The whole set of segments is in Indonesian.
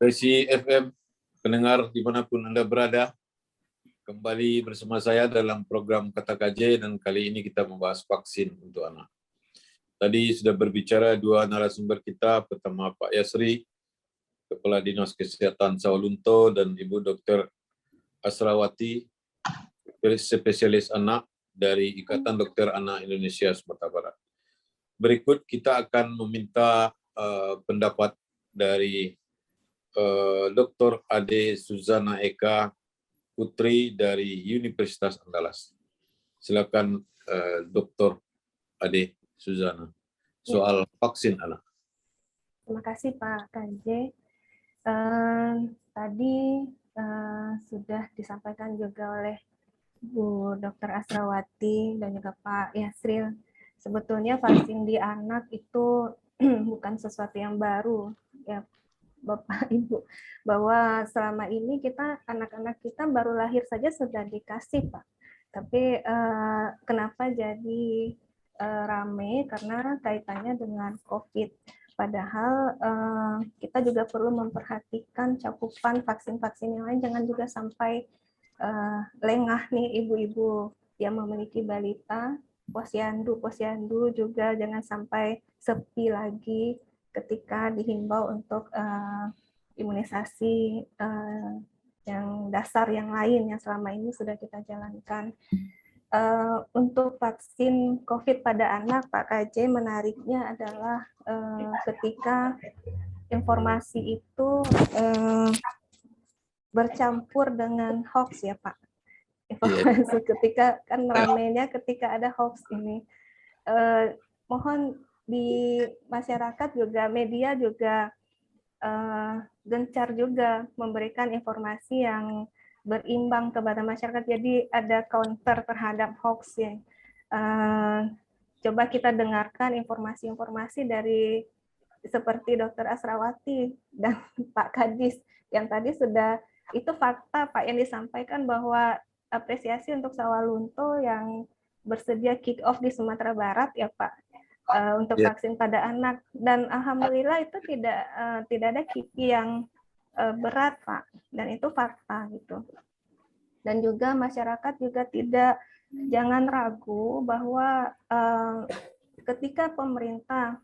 Resi FM, pendengar dimanapun Anda berada, kembali bersama saya dalam program Kata KJ, dan kali ini kita membahas vaksin untuk anak. Tadi sudah berbicara dua narasumber kita, pertama Pak Yasri, Kepala Dinas Kesehatan Sawalunto, dan Ibu Dr. Asrawati, spesialis anak dari Ikatan Dokter Anak Indonesia Sumatera Barat. Berikut kita akan meminta pendapat dari Dr. Ade Suzana Eka Putri dari Universitas Andalas. Silakan Dr. Ade Suzana soal vaksin anak. Terima kasih Pak KJ. Tadi sudah disampaikan juga oleh Bu Dr. Asrawati dan juga Pak Yasril. Sebetulnya vaksin di anak itu bukan sesuatu yang baru, ya Bapak Ibu, bahwa selama ini anak-anak kita baru lahir saja sudah dikasih Pak. Tapi kenapa jadi rame? Karena kaitannya dengan COVID. Padahal kita juga perlu memperhatikan cakupan vaksin-vaksin yang lain, jangan juga sampai lengah nih ibu-ibu yang memiliki balita, posyandu juga jangan sampai sepi lagi ketika dihimbau untuk imunisasi yang dasar yang lain yang selama ini sudah kita jalankan. Untuk vaksin COVID pada anak, Pak KJ, menariknya adalah ketika informasi itu bercampur dengan hoax ya Pak. Informasi ketika kan ramenya ketika ada hoax ini. Mohon di masyarakat juga, media juga gencar juga memberikan informasi yang berimbang kepada masyarakat. Jadi ada counter terhadap hoax ya. Coba kita dengarkan informasi-informasi dari seperti Dr. Asrawati dan Pak Kadis yang tadi sudah, itu fakta Pak yang disampaikan bahwa apresiasi untuk Sawalunto yang bersedia kick off di Sumatera Barat ya Pak untuk vaksin pada anak, dan alhamdulillah itu tidak ada KIPI yang berat Pak, dan itu fakta gitu. Dan juga masyarakat juga jangan ragu bahwa ketika pemerintah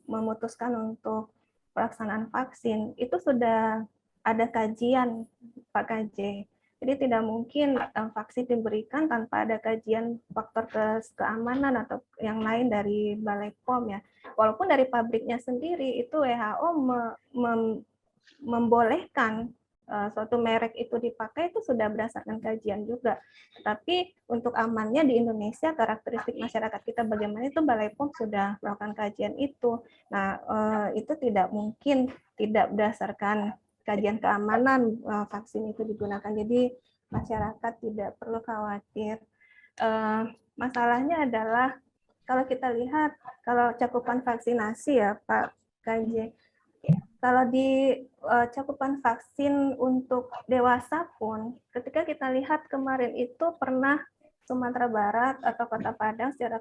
memutuskan untuk pelaksanaan vaksin, itu sudah ada kajian Pak KJ. Jadi tidak mungkin vaksin diberikan tanpa ada kajian faktor keamanan atau yang lain dari Balai POM ya. Walaupun dari pabriknya sendiri itu WHO membolehkan suatu merek itu dipakai, itu sudah berdasarkan kajian juga. Tapi untuk amannya di Indonesia, karakteristik masyarakat kita bagaimana, itu Balai POM sudah melakukan kajian itu. Nah, itu tidak mungkin tidak berdasarkan kajian keamanan vaksin itu digunakan. Jadi masyarakat tidak perlu khawatir. Masalahnya adalah kalau kita lihat, kalau cakupan vaksinasi ya Pak KJ, kalau di cakupan vaksin untuk dewasa pun, ketika kita lihat kemarin itu pernah Sumatera Barat atau Kota Padang secara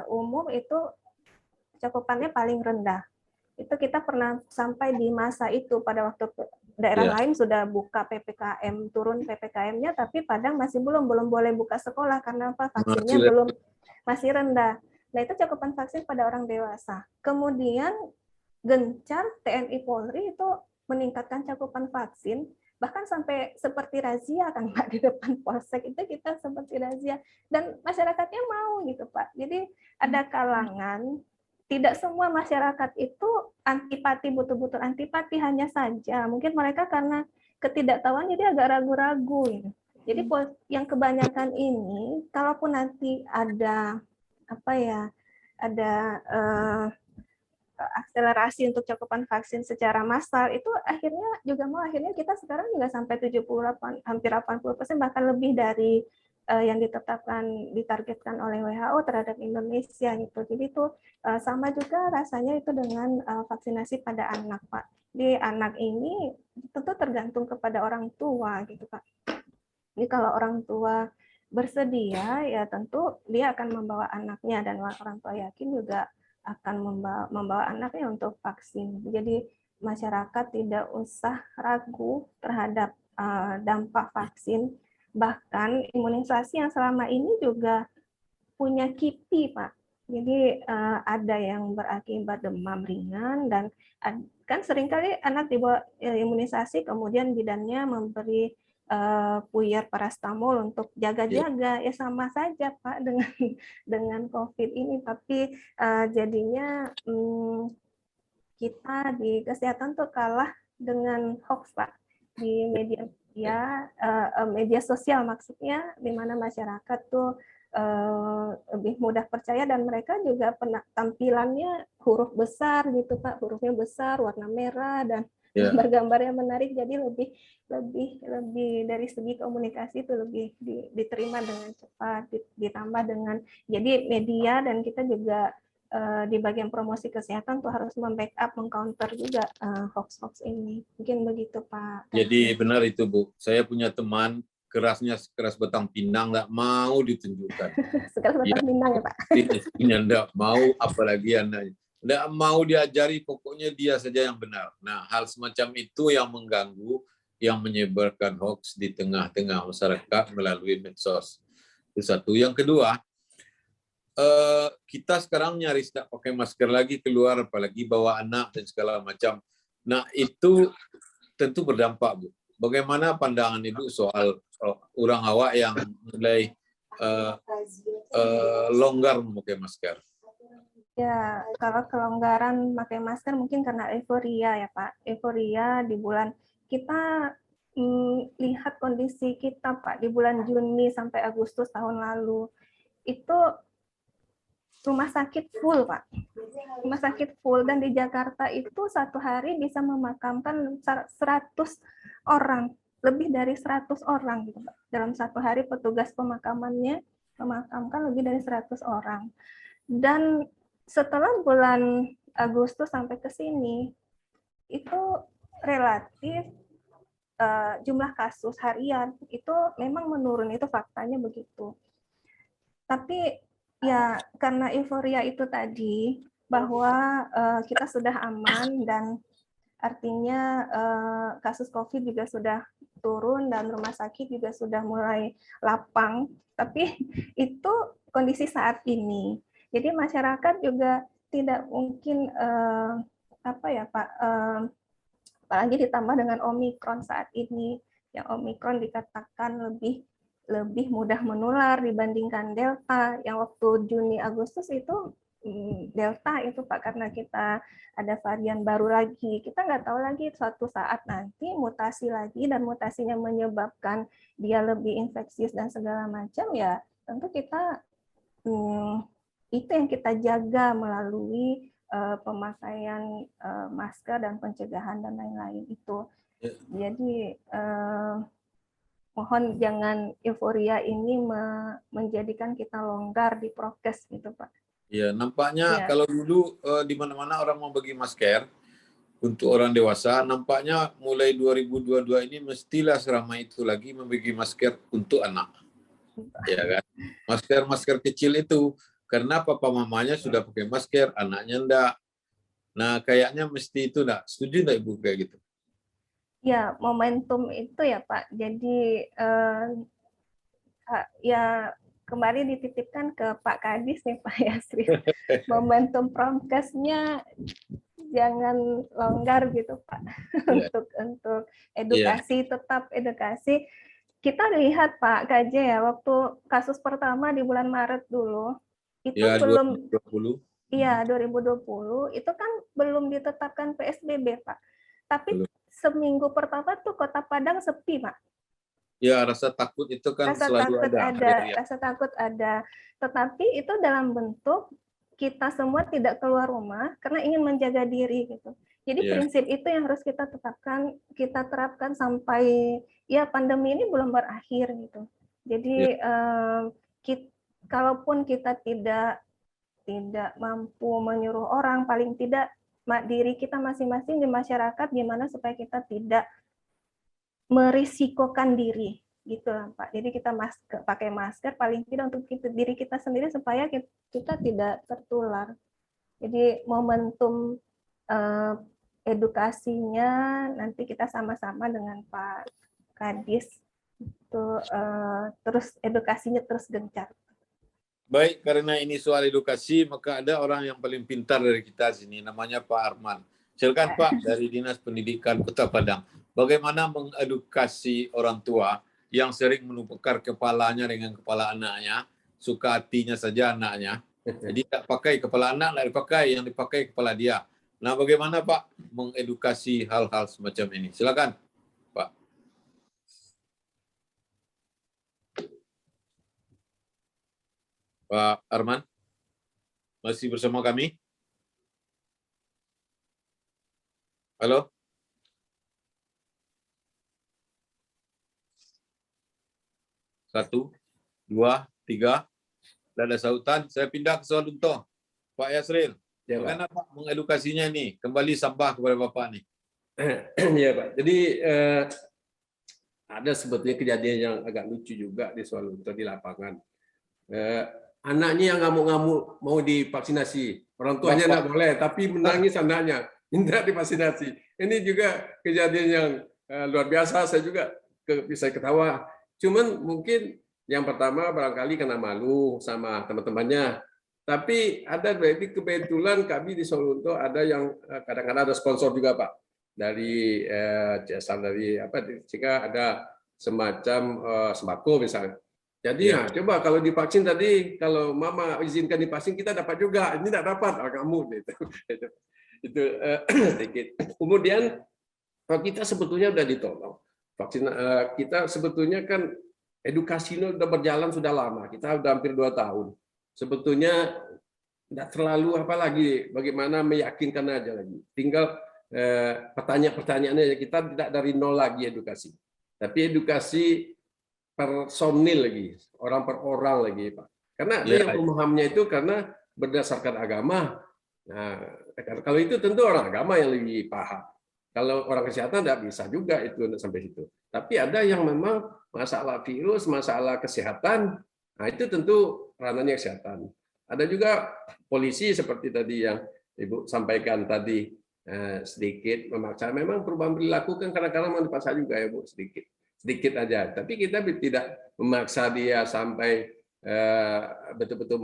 umum itu cakupannya paling rendah. Itu kita pernah sampai di masa itu pada waktu daerah lain sudah buka PPKM, turun PPKM-nya, tapi Padang belum boleh buka sekolah karena apa? Vaksinnya masih rendah. Nah, itu cakupan vaksin pada orang dewasa. Kemudian gencar TNI Polri itu meningkatkan cakupan vaksin, bahkan sampai seperti razia kan Pak, di depan polsek itu kita seperti razia, dan masyarakatnya mau gitu Pak. Jadi ada kalangan, tidak semua masyarakat itu antipati, betul-betul antipati, hanya saja mungkin mereka karena ketidaktahuan jadi agak ragu-ragu gitu. Jadi yang kebanyakan ini, kalaupun nanti ada akselerasi untuk cakupan vaksin secara massal, itu akhirnya kita sekarang juga sampai 78, hampir 80%, bahkan lebih dari yang ditargetkan oleh WHO terhadap Indonesia gitu. Jadi itu sama juga rasanya itu dengan vaksinasi pada anak Pak. Di anak ini tentu tergantung kepada orang tua gitu Pak. Jadi kalau orang tua bersedia ya tentu dia akan membawa anaknya, dan orang tua yakin juga akan membawa anaknya untuk vaksin. Jadi masyarakat tidak usah ragu terhadap dampak vaksin. Bahkan imunisasi yang selama ini juga punya KIPI, Pak. Jadi ada yang berakibat demam ringan dan kan seringkali anak dibawa imunisasi kemudian bidannya memberi puyer parastamol untuk jaga-jaga, ya sama saja Pak dengan COVID ini, tapi jadinya kita di kesehatan tuh kalah dengan hoax Pak di media sosial, maksudnya di mana masyarakat tuh lebih mudah percaya dan mereka juga tampilannya huruf besar gitu Pak, hurufnya besar, warna merah dan gambar-gambarnya menarik, jadi lebih dari segi komunikasi itu lebih diterima dengan cepat, ditambah dengan jadi media dan kita juga di bagian promosi kesehatan tuh harus membackup, mengcounter juga hoax-hoax ini. Mungkin begitu Pak. Jadi benar itu Bu, saya punya teman kerasnya sekeras batang pinang, nggak mau ditunjukkan. Sekeras batang pinang ya Pak? Nggak mau, apalagi anaknya. Nggak mau diajari, pokoknya dia saja yang benar. Nah, hal semacam itu yang mengganggu, yang menyebarkan hoax di tengah-tengah masyarakat melalui medsos. Itu satu. Yang kedua, kita sekarang nyaris tidak pakai masker lagi keluar, apalagi bawa anak dan segala macam. Nah, itu tentu berdampak, Bu. Bagaimana pandangan Ibu soal orang awak yang mulai longgar memakai masker? Ya, kalau kelonggaran memakai masker mungkin karena euforia ya Pak. Euforia di bulan kita lihat kondisi kita Pak di bulan Juni sampai Agustus tahun lalu itu rumah sakit full Pak. Rumah sakit full dan di Jakarta itu satu hari bisa memakamkan 100 orang, lebih dari 100 orang gitu Pak. Dalam satu hari petugas pemakamannya memakamkan lebih dari 100 orang. Dan setelah bulan Agustus sampai ke sini itu relatif jumlah kasus harian itu memang menurun, itu faktanya begitu. Tapi ya karena euforia itu tadi bahwa kita sudah aman dan artinya kasus COVID juga sudah turun dan rumah sakit juga sudah mulai lapang. Tapi itu kondisi saat ini. Jadi masyarakat juga tidak mungkin apa ya Pak, apalagi ditambah dengan Omikron saat ini, yang Omikron dikatakan lebih mudah menular dibandingkan Delta. Yang waktu Juni Agustus itu Delta itu Pak, karena kita ada varian baru lagi. Kita nggak tahu lagi suatu saat nanti mutasi lagi dan mutasinya menyebabkan dia lebih infeksius dan segala macam, ya tentu kita itu yang kita jaga melalui pemakaian masker dan pencegahan dan lain-lain itu. Jadi mohon jangan euforia ini menjadikan kita longgar di prokes gitu Pak. Ya, nampaknya kalau dulu di mana-mana orang mau bagi masker untuk orang dewasa, nampaknya mulai 2022 ini mestilah seramai itu lagi membagi masker untuk anak. Ya kan? Masker kecil itu, karena papa mamanya sudah pakai masker, anaknya enggak. Nah, kayaknya mesti itu enggak. Setuju enggak Ibu kayak gitu? Ya, momentum itu ya Pak. Jadi ya kembali dititipkan ke Pak Kadis nih Pak Yasri. Momentum prokesnya jangan longgar gitu Pak. Untuk edukasi, tetap edukasi. Kita lihat Pak KJ ya, waktu kasus pertama di bulan Maret dulu, itu belum 2020. Iya, 2020 itu kan belum ditetapkan PSBB Pak. Tapi seminggu pertama tuh Kota Padang sepi Pak. Ya, rasa takut itu kan selalu ada. Rasa takut ada. Tetapi itu dalam bentuk kita semua tidak keluar rumah karena ingin menjaga diri gitu. Jadi prinsip itu yang harus kita tetapkan, kita terapkan sampai ya pandemi ini belum berakhir gitu. Jadi kalaupun kita tidak mampu menyuruh orang, paling tidak diri kita masing-masing di masyarakat gimana supaya kita tidak merisikokan diri gitu lah Pak. Jadi kita pakai masker paling tidak untuk diri kita sendiri supaya kita tidak tertular. Jadi momentum edukasinya nanti kita sama-sama dengan Pak Kadis itu terus edukasinya terus gencar. Baik, karena ini soal edukasi, maka ada orang yang paling pintar dari kita sini, namanya Pak Arman. Silakan Pak, dari Dinas Pendidikan Kota Padang. Bagaimana mengedukasi orang tua yang sering menukar kepalanya dengan kepala anaknya, suka hatinya saja anaknya. Jadi tak pakai kepala anak, tak dipakai, yang dipakai kepala dia. Nah, bagaimana Pak mengedukasi hal-hal semacam ini? Silakan Pak. Pak Arman, masih bersama kami? Halo? Satu, dua, tiga. Tidak ada sautan. Saya pindah ke soal untuk Pak Yasril. Ya, bagaimana Pak mengedukasinya nih? Kembali sampah kepada Bapak nih. Ya Pak. Jadi ada sebetulnya kejadian yang agak lucu juga di soal untuk di lapangan. Anaknya yang ngamuk-ngamuk mau divaksinasi, orang tuanya nggak boleh, tapi menangis anaknya minta divaksinasi. Ini juga kejadian yang luar biasa. Saya juga bisa ketawa. Cuman mungkin yang pertama barangkali karena malu sama teman-temannya. Tapi ada berarti kebetulan kami di Solo ada yang kadang-kadang ada sponsor juga Pak dari CSR dari apa jika ada semacam sembako misalnya. Jadi ya, coba kalau divaksin tadi, kalau Mama izinkan divaksin kita dapat juga, ini tidak dapat, kamu itu sedikit. Kemudian kalau kita sebetulnya sudah ditolong, vaksin kita sebetulnya kan edukasinya sudah berjalan sudah lama, kita sudah hampir 2 tahun. Sebetulnya tidak terlalu apa lagi, bagaimana meyakinkan aja lagi. Tinggal pertanyaan-pertanyaannya kita tidak dari nol lagi edukasi, tapi edukasi personil lagi, orang per orang lagi Pak. Karena ada yang pemahamnya itu karena berdasarkan agama. Nah, kalau itu tentu orang agama yang lebih paham. Kalau orang kesehatan tidak bisa juga itu sampai situ. Tapi ada yang memang masalah virus, masalah kesehatan, nah itu tentu ranahnya kesehatan. Ada juga polisi seperti tadi yang Ibu sampaikan tadi sedikit memaksa. Memang perubahan perilaku kan kadang-kadang mau dipaksa juga ya Bu, sedikit aja. Tapi kita tidak memaksa dia sampai betul-betul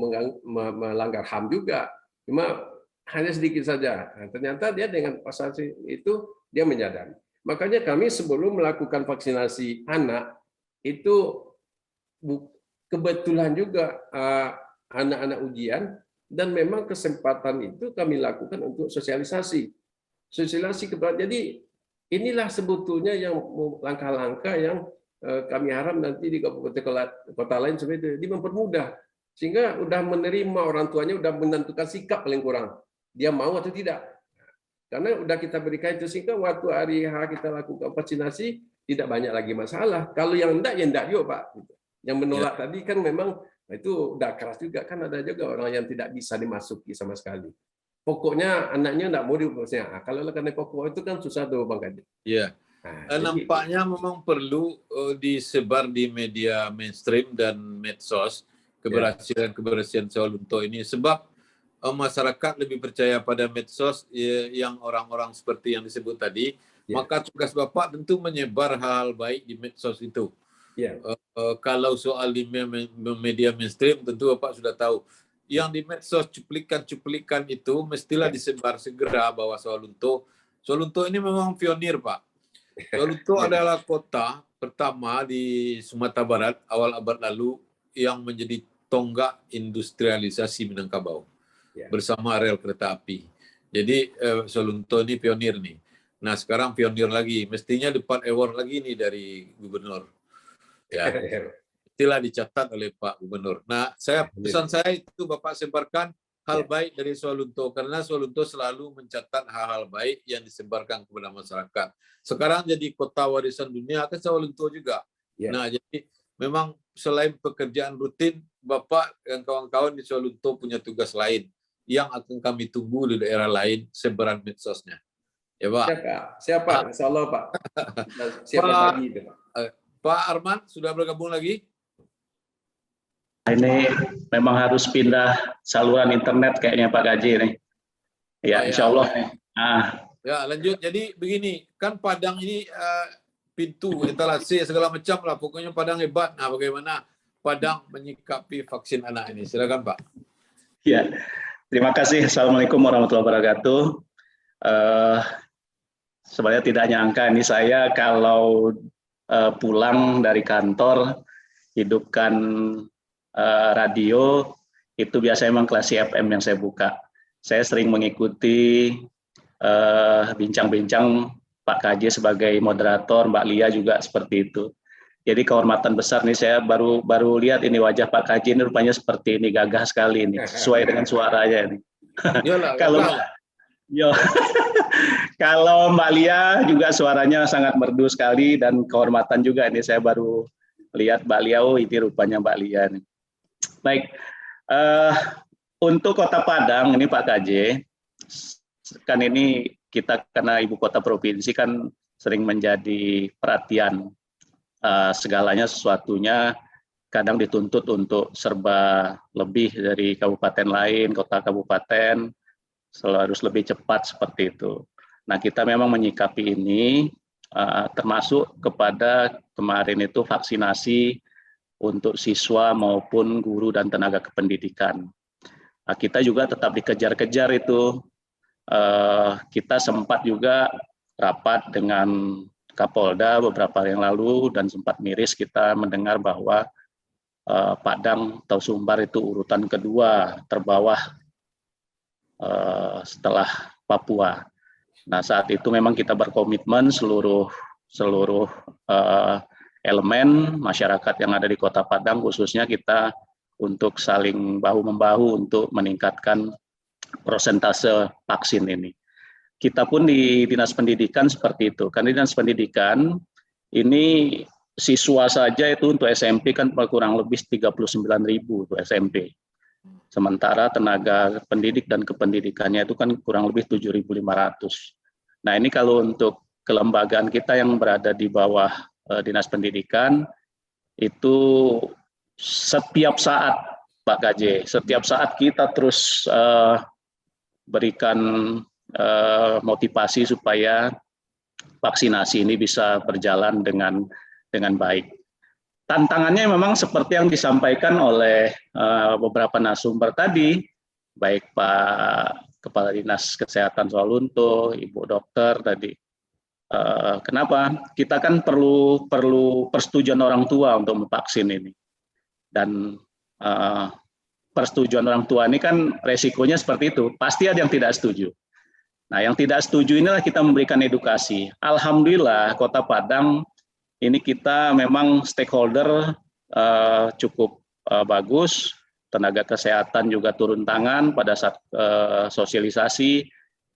melanggar HAM juga. Cuma hanya sedikit saja. Nah, ternyata dia dengan pasal itu dia menyadari. Makanya kami sebelum melakukan vaksinasi anak itu kebetulan juga anak-anak ujian dan memang kesempatan itu kami lakukan untuk sosialisasi kepada. Jadi inilah sebetulnya yang langkah-langkah yang kami harap nanti di kabupaten kota lain seperti itu, mempermudah sehingga udah menerima orang tuanya udah menentukan sikap paling kurang dia mau atau tidak, karena udah kita berikan itu sehingga waktu hari H kita lakukan vaksinasi tidak banyak lagi masalah. Kalau yang enggak ya enggak juga Pak. Yang menolak tadi kan memang itu udah keras juga kan, ada juga orang yang tidak bisa dimasuki sama sekali. Pokoknya anaknya enggak mau divaksin. Nah, kalau karena pokok itu kan susah tuh Bang Kadis. Iya. Nah, nampaknya memang perlu disebar di media mainstream dan medsos keberhasilan soal untuk ini, sebab masyarakat lebih percaya pada medsos yang orang-orang seperti yang disebut tadi. Maka tugas Bapak tentu menyebar hal-hal baik di medsos itu. Kalau soal di media mainstream tentu Bapak sudah tahu. Yang di medsos cuplikan-cuplikan itu mestilah disebar segera bahwa Solunto ini memang pionir Pak. Solunto adalah kota pertama di Sumatera Barat awal abad lalu yang menjadi tonggak industrialisasi Minangkabau bersama rel kereta api. Jadi Solunto ini pionir nih. Nah sekarang pionir lagi, mestinya dapat award lagi nih dari gubernur. Ya, itulah dicatat oleh Pak Gubernur. Nah, pesan saya itu Bapak sebarkan hal baik dari Solunto, karena Solunto selalu mencatat hal-hal baik yang disebarkan kepada masyarakat. Sekarang jadi kota warisan dunia kan Solunto juga. Nah, jadi memang selain pekerjaan rutin, Bapak dan kawan-kawan di Solunto punya tugas lain yang akan kami tunggu di daerah lain, sebaran medsosnya. Ya Pak. Siapa? Insya Allah Pak. Siapa lagi itu Pak? Pak Arman sudah bergabung lagi? Ini memang harus pindah saluran internet kayaknya Pak Gaji nih. Ya, insya Allah. Ya, lanjut. Jadi begini, kan Padang ini pintu, etalase, segala macam lah. Pokoknya Padang hebat. Nah, bagaimana Padang menyikapi vaksin anak ini? Silakan, Pak. Ya, terima kasih. Assalamualaikum warahmatullahi wabarakatuh. Sebenarnya tidak nyangka ini saya kalau pulang dari kantor, hidupkan radio, itu biasanya memang Klasi FM yang saya buka. Saya sering mengikuti bincang-bincang Pak KJ sebagai moderator, Mbak Lia juga seperti itu. Jadi kehormatan besar nih, saya baru lihat ini wajah Pak KJ ini rupanya seperti ini, gagah sekali ini, sesuai dengan suaranya ini. Kalau Mbak Lia juga suaranya sangat merdu sekali dan kehormatan juga ini, saya baru lihat Mbak Lia, oh ini rupanya Mbak Lia nih. Baik, untuk Kota Padang ini Pak KJ, kan ini kita karena ibu kota provinsi kan sering menjadi perhatian, segalanya sesuatunya kadang dituntut untuk serba lebih dari kabupaten lain, kota kabupaten selalu harus lebih cepat seperti itu. Nah, kita memang menyikapi ini termasuk kepada kemarin itu vaksinasi untuk siswa maupun guru dan tenaga kependidikan. Nah, kita juga tetap dikejar-kejar itu. Kita sempat juga rapat dengan Kapolda beberapa hari yang lalu dan sempat miris kita mendengar bahwa Padang atau Sumbar itu urutan kedua terbawah setelah Papua. Nah, saat itu memang kita berkomitmen seluruh elemen masyarakat yang ada di Kota Padang, khususnya kita untuk saling bahu-membahu untuk meningkatkan persentase vaksin ini. Kita pun di Dinas Pendidikan seperti itu. Karena Dinas Pendidikan ini siswa saja itu untuk SMP kan kurang lebih 39.000 untuk SMP. Sementara tenaga pendidik dan kependidikannya itu kan kurang lebih 7.500. Nah, ini kalau untuk kelembagaan kita yang berada di bawah Dinas Pendidikan itu setiap saat Pak KJ, setiap saat kita terus berikan motivasi supaya vaksinasi ini bisa berjalan dengan baik. Tantangannya memang seperti yang disampaikan oleh beberapa narasumber tadi, baik Pak Kepala Dinas Kesehatan Sawalunto, Ibu Dokter tadi. Kenapa? Kita kan perlu persetujuan orang tua untuk memvaksin ini. Dan persetujuan orang tua ini kan resikonya seperti itu, pasti ada yang tidak setuju. Nah, yang tidak setuju inilah kita memberikan edukasi. Alhamdulillah Kota Padang ini kita memang stakeholder cukup bagus, tenaga kesehatan juga turun tangan pada saat sosialisasi,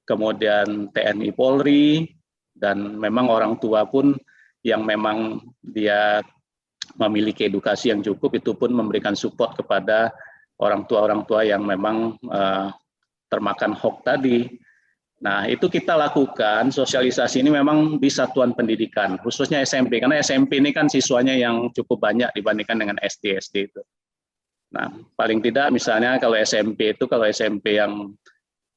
kemudian TNI Polri, dan memang orang tua pun yang memang dia memiliki edukasi yang cukup itu pun memberikan support kepada orang tua yang memang termakan hoax tadi. Nah, itu kita lakukan sosialisasi ini memang di satuan pendidikan, khususnya SMP, karena SMP ini kan siswanya yang cukup banyak dibandingkan dengan SD itu. Nah, paling tidak misalnya kalau SMP yang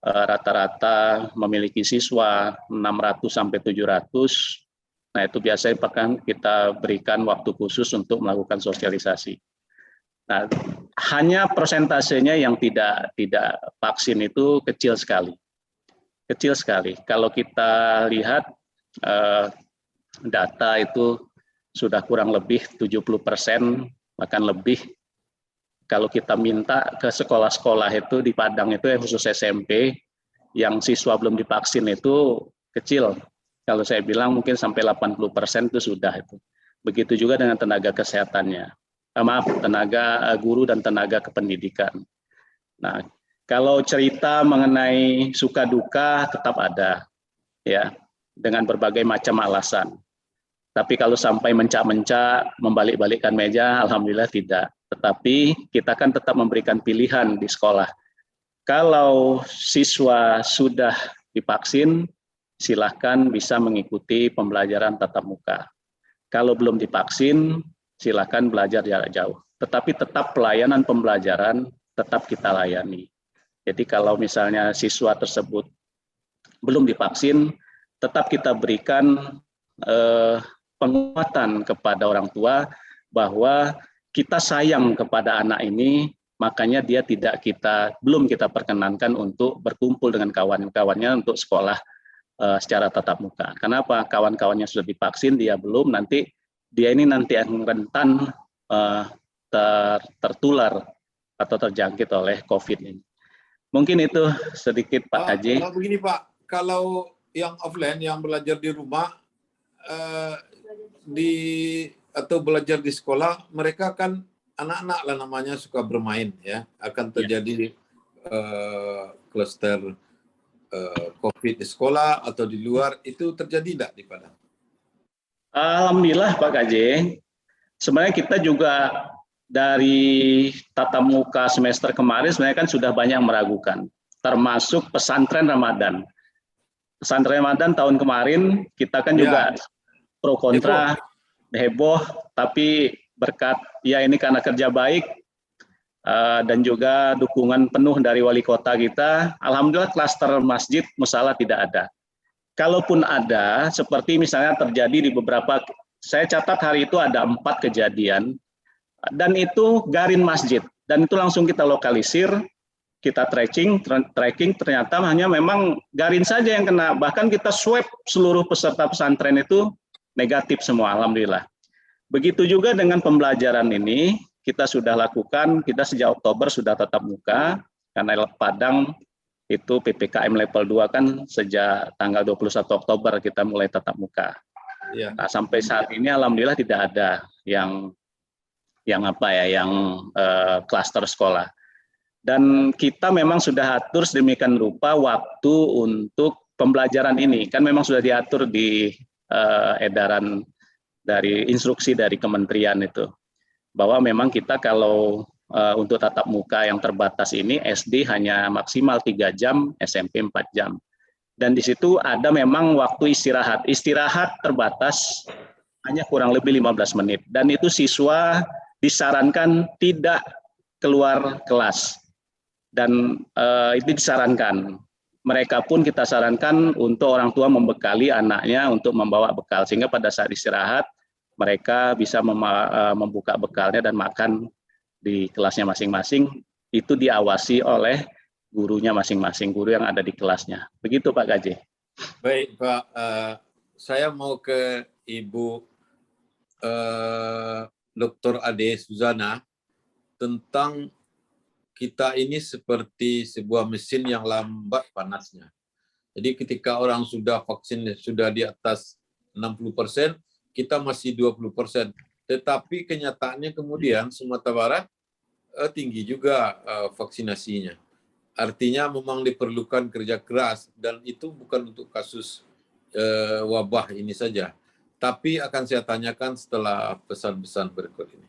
rata-rata memiliki siswa 600 sampai 700, nah itu biasanya bahkan kita berikan waktu khusus untuk melakukan sosialisasi. Nah, hanya persentasenya yang tidak vaksin itu kecil sekali. Kecil sekali. Kalau kita lihat data itu sudah kurang lebih 70%, bahkan lebih. Kalau kita minta ke sekolah-sekolah itu di Padang itu yang khusus SMP, yang siswa belum divaksin itu kecil. Kalau saya bilang mungkin sampai 80% itu sudah itu. Begitu juga dengan tenaga kesehatannya. Tenaga guru dan tenaga kependidikan. Nah, kalau cerita mengenai suka duka tetap ada, ya, dengan berbagai macam alasan. Tapi kalau sampai mencak-mencak, membalik-balikkan meja, alhamdulillah tidak. Tetapi kita kan tetap memberikan pilihan di sekolah. Kalau siswa sudah divaksin, silahkan bisa mengikuti pembelajaran tatap muka. Kalau belum divaksin, silahkan belajar jarak jauh. Tetapi tetap pelayanan pembelajaran tetap kita layani. Jadi kalau misalnya siswa tersebut belum divaksin, tetap kita berikan penguatan kepada orang tua bahwa kita sayang kepada anak ini, makanya dia belum kita perkenankan untuk berkumpul dengan kawan-kawannya untuk sekolah secara tatap muka. Kenapa? Kawan-kawannya sudah divaksin, dia belum, dia ini nanti yang rentan tertular atau terjangkit oleh COVID ini. Mungkin itu sedikit Pak Haji. Kalau begini Pak, kalau yang offline, yang belajar di rumah, atau belajar di sekolah, mereka kan anak-anak lah namanya, suka bermain ya, akan terjadi kluster COVID di sekolah atau di luar, itu terjadi tidak di Padang? Alhamdulillah Pak KJ, sebenarnya kita juga dari tatap muka semester kemarin sebenarnya kan sudah banyak meragukan, termasuk pesantren Ramadan. Pesantren Ramadan tahun kemarin kita kan juga pro kontra, heboh, tapi berkat ya ini karena kerja baik dan juga dukungan penuh dari wali kota kita, alhamdulillah klaster masjid musala tidak ada. Kalaupun ada, seperti misalnya terjadi di beberapa, saya catat hari itu ada 4 kejadian, dan itu garin masjid, dan itu langsung kita lokalisir, kita tracking, ternyata hanya memang garin saja yang kena, bahkan kita swab seluruh peserta pesantren itu negatif semua, alhamdulillah. Begitu juga dengan pembelajaran ini, kita sudah lakukan, kita sejak Oktober sudah tatap muka, karena Padang itu PPKM level 2 kan sejak tanggal 21 Oktober kita mulai tatap muka. Ya. Nah, sampai saat ini alhamdulillah tidak ada yang klaster sekolah. Dan kita memang sudah atur sedemikian rupa waktu untuk pembelajaran ini. Kan memang sudah diatur di edaran dari instruksi dari kementerian itu. Bahwa memang kita kalau untuk tatap muka yang terbatas ini SD hanya maksimal 3 jam, SMP 4 jam. Dan di situ ada memang waktu istirahat. Istirahat terbatas hanya kurang lebih 15 menit. Dan itu siswa disarankan tidak keluar kelas. Dan itu disarankan. Mereka pun kita sarankan untuk orang tua membekali anaknya untuk membawa bekal. Sehingga pada saat istirahat mereka bisa membuka bekalnya dan makan di kelasnya masing-masing, itu diawasi oleh gurunya masing-masing, guru yang ada di kelasnya. Begitu Pak KJ. Baik Pak, saya mau ke Ibu Dr. Ade Suzana tentang kita ini seperti sebuah mesin yang lambat panasnya. Jadi ketika orang sudah vaksin sudah di atas 60%, kita masih 20%. Tetapi kenyataannya kemudian Sumatera Barat tinggi juga vaksinasinya. Artinya memang diperlukan kerja keras, dan itu bukan untuk kasus wabah ini saja. Tapi akan saya tanyakan setelah pesan-pesan berikut ini.